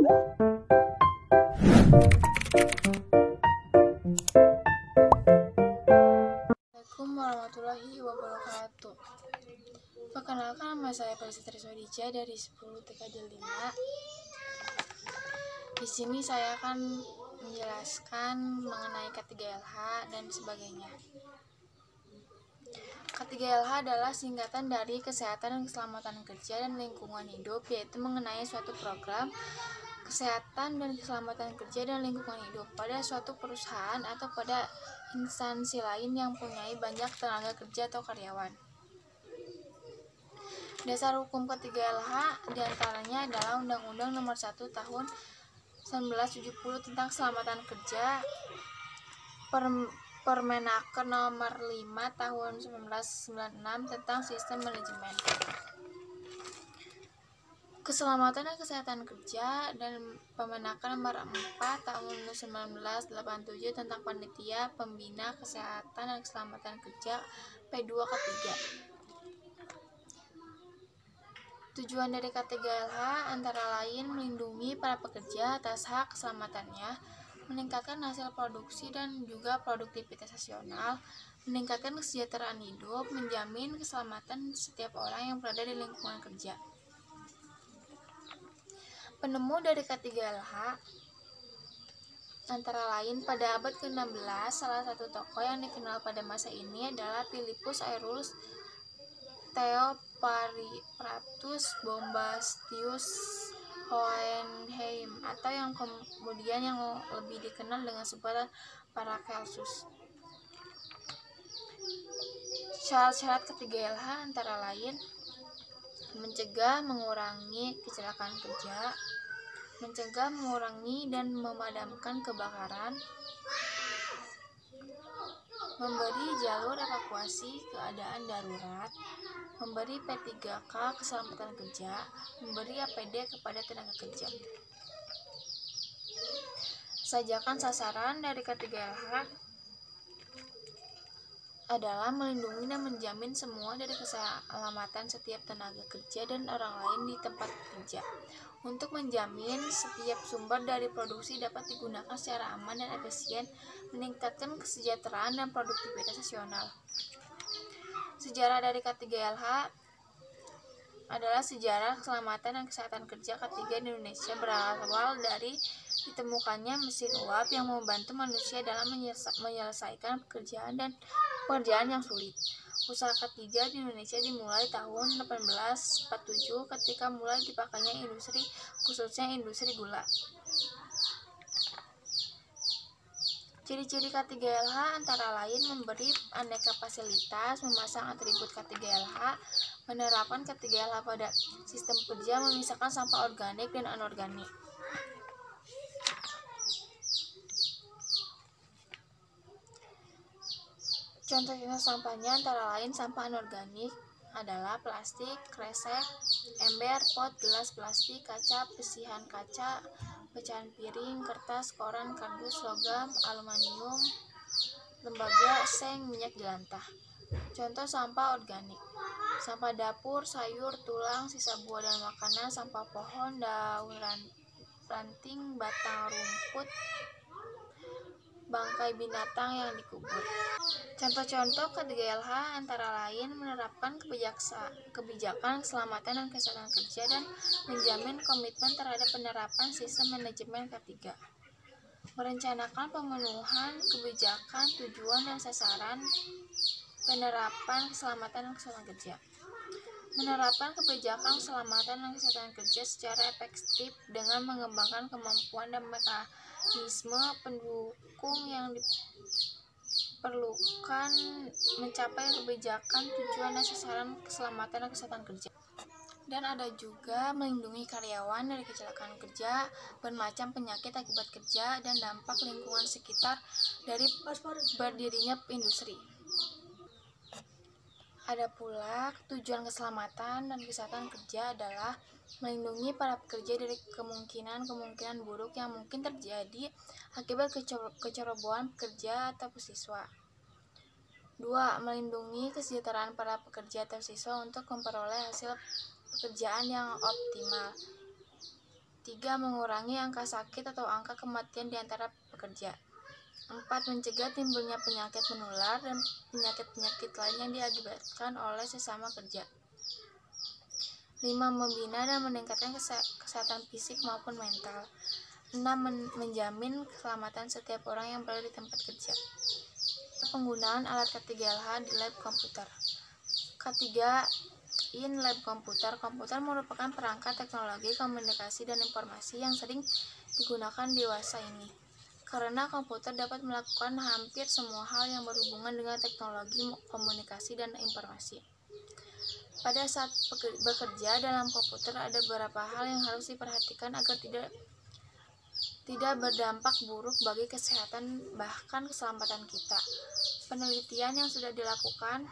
Assalamualaikum warahmatullahi wabarakatuh. Perkenalkan, nama saya Felis Triswadija dari 10 TKJ 5. Di sini saya akan menjelaskan mengenai K3LH dan sebagainya. K3LH adalah singkatan dari Kesehatan dan Keselamatan Kerja dan Lingkungan Hidup, yaitu mengenai suatu program kesehatan dan keselamatan kerja dan lingkungan hidup pada suatu perusahaan atau pada instansi lain yang mempunyai banyak tenaga kerja atau karyawan. Dasar hukum K3LH diantaranya adalah Undang-Undang Nomor 1 Tahun 1970 tentang Keselamatan Kerja, Permenaker Nomor 5 Tahun 1996 tentang Sistem Manajemen Keselamatan dan Kesehatan Kerja, dan Permenaker Nomor 4 Tahun 1987 tentang Panitia Pembina Kesehatan dan Keselamatan Kerja P2K3. Tujuan dari K3LH antara lain melindungi para pekerja atas hak keselamatannya, meningkatkan hasil produksi dan juga produktivitas nasional, meningkatkan kesejahteraan hidup, menjamin keselamatan setiap orang yang berada di lingkungan kerja. Penemu dari K3LH antara lain pada abad ke-16, salah satu tokoh yang dikenal pada masa ini adalah Philippus Aurelius Theophrastus Bombastius Hohenheim, atau yang kemudian yang lebih dikenal dengan sebutan Paracelsus. Syarat-syarat K3LH antara lain mencegah, mengurangi kecelakaan kerja, mencegah, mengurangi, dan memadamkan kebakaran, memberi jalur evakuasi keadaan darurat, memberi P3K keselamatan kerja, memberi APD kepada tenaga kerja. Sajakan sasaran dari K3LH adalah melindungi dan menjamin semua dari keselamatan setiap tenaga kerja dan orang lain di tempat kerja, untuk menjamin setiap sumber dari produksi dapat digunakan secara aman dan efisien, meningkatkan kesejahteraan dan produktivitas nasional. Sejarah dari K3LH adalah sejarah keselamatan dan kesehatan kerja K3 di Indonesia, berawal dari ditemukannya mesin uap yang membantu manusia dalam menyelesaikan pekerjaan yang sulit. Usaha K3 di Indonesia dimulai tahun 1847 ketika mulai dipakainya industri, khususnya industri gula. Ciri-ciri K3LH antara lain memberi aneka fasilitas, memasang atribut K3LH, menerapkan K3LH pada sistem kerja, memisahkan sampah organik dan anorganik. Contoh-contoh sampahnya antara lain sampah anorganik adalah plastik, kresek, ember, pot, gelas plastik, kaca, pesihan kaca, pecahan piring, kertas, koran, kardus, logam, aluminium, lembaga, seng, minyak jelantah. Contoh sampah organik: sampah dapur, sayur, tulang, sisa buah dan makanan, sampah pohon, daun ranting, batang rumput, bangkai binatang yang dikubur. Contoh-contoh K3LH antara lain menerapkan kebijakan keselamatan dan kesehatan kerja dan menjamin komitmen terhadap penerapan sistem manajemen K3. Merencanakan pemenuhan kebijakan, tujuan, dan sasaran penerapan keselamatan dan kesehatan kerja. Menerapkan kebijakan keselamatan dan kesehatan kerja secara efektif dengan mengembangkan kemampuan dan mekanisme pendukung yang diperlukan mencapai kebijakan, tujuan, dan sasaran keselamatan dan kesehatan kerja. Dan ada juga melindungi karyawan dari kecelakaan kerja, bermacam penyakit akibat kerja, dan dampak lingkungan sekitar dari berdirinya industri. Ada pula tujuan keselamatan dan kesehatan kerja adalah melindungi para pekerja dari kemungkinan buruk yang mungkin terjadi akibat kecerobohan pekerja atau siswa. 2. Melindungi kesejahteraan para pekerja atau siswa untuk memperoleh hasil pekerjaan yang optimal. 3. Mengurangi angka sakit atau angka kematian di antara pekerja. 4. Mencegah timbulnya penyakit menular dan penyakit-penyakit lain yang diakibatkan oleh sesama kerja. 5. Membina dan meningkatkan kesehatan fisik maupun mental. 6. Menjamin keselamatan setiap orang yang berada di tempat kerja. Penggunaan alat K3LH di lab komputer. K3 lab komputer. Komputer merupakan perangkat teknologi komunikasi dan informasi yang sering digunakan dewasa ini. Karena komputer dapat melakukan hampir semua hal yang berhubungan dengan teknologi komunikasi dan informasi. Pada saat bekerja dalam komputer ada beberapa hal yang harus diperhatikan agar tidak berdampak buruk bagi kesehatan bahkan keselamatan kita. Penelitian yang sudah dilakukan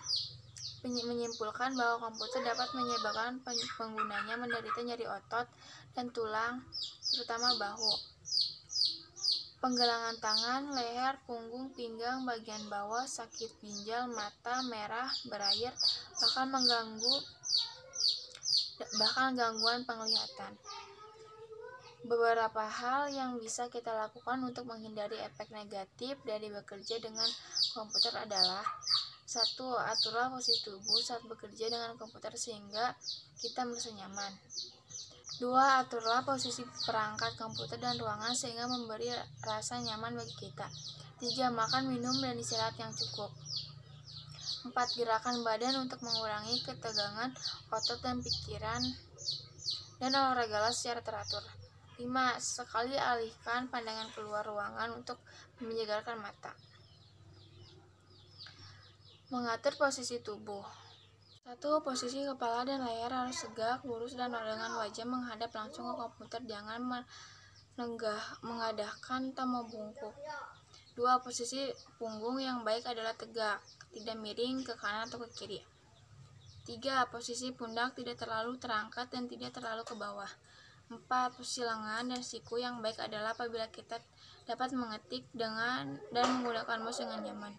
menyimpulkan bahwa komputer dapat menyebabkan penggunanya menderita nyeri otot dan tulang, terutama bahu, penggelangan tangan, leher, punggung, pinggang, bagian bawah, sakit ginjal, mata, merah, berair, bahkan gangguan penglihatan. Beberapa hal yang bisa kita lakukan untuk menghindari efek negatif dari bekerja dengan komputer adalah: 1. Aturlah posisi tubuh saat bekerja dengan komputer sehingga kita merasa nyaman. 2. Aturlah posisi perangkat komputer dan ruangan sehingga memberi rasa nyaman bagi kita. 3. Makan, minum, dan istirahat yang cukup. 4. Gerakan badan untuk mengurangi ketegangan otot dan pikiran, dan olahragalah secara teratur. 5. Sekali alihkan pandangan keluar ruangan untuk menyegarkan mata. Mengatur posisi tubuh. 1. Posisi kepala dan leher harus tegak, lurus, dan dengan wajah menghadap langsung ke komputer, jangan mengadahkan atau membungkuk. 2. Posisi punggung yang baik adalah tegak, tidak miring ke kanan atau ke kiri. 3. Posisi pundak tidak terlalu terangkat dan tidak terlalu ke bawah. 4. Posisi lengan dan siku yang baik adalah apabila kita dapat mengetik dan menggunakan mouse dengan nyaman.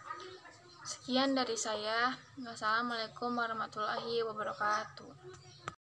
Sekian dari saya. Wassalamualaikum warahmatullahi wabarakatuh.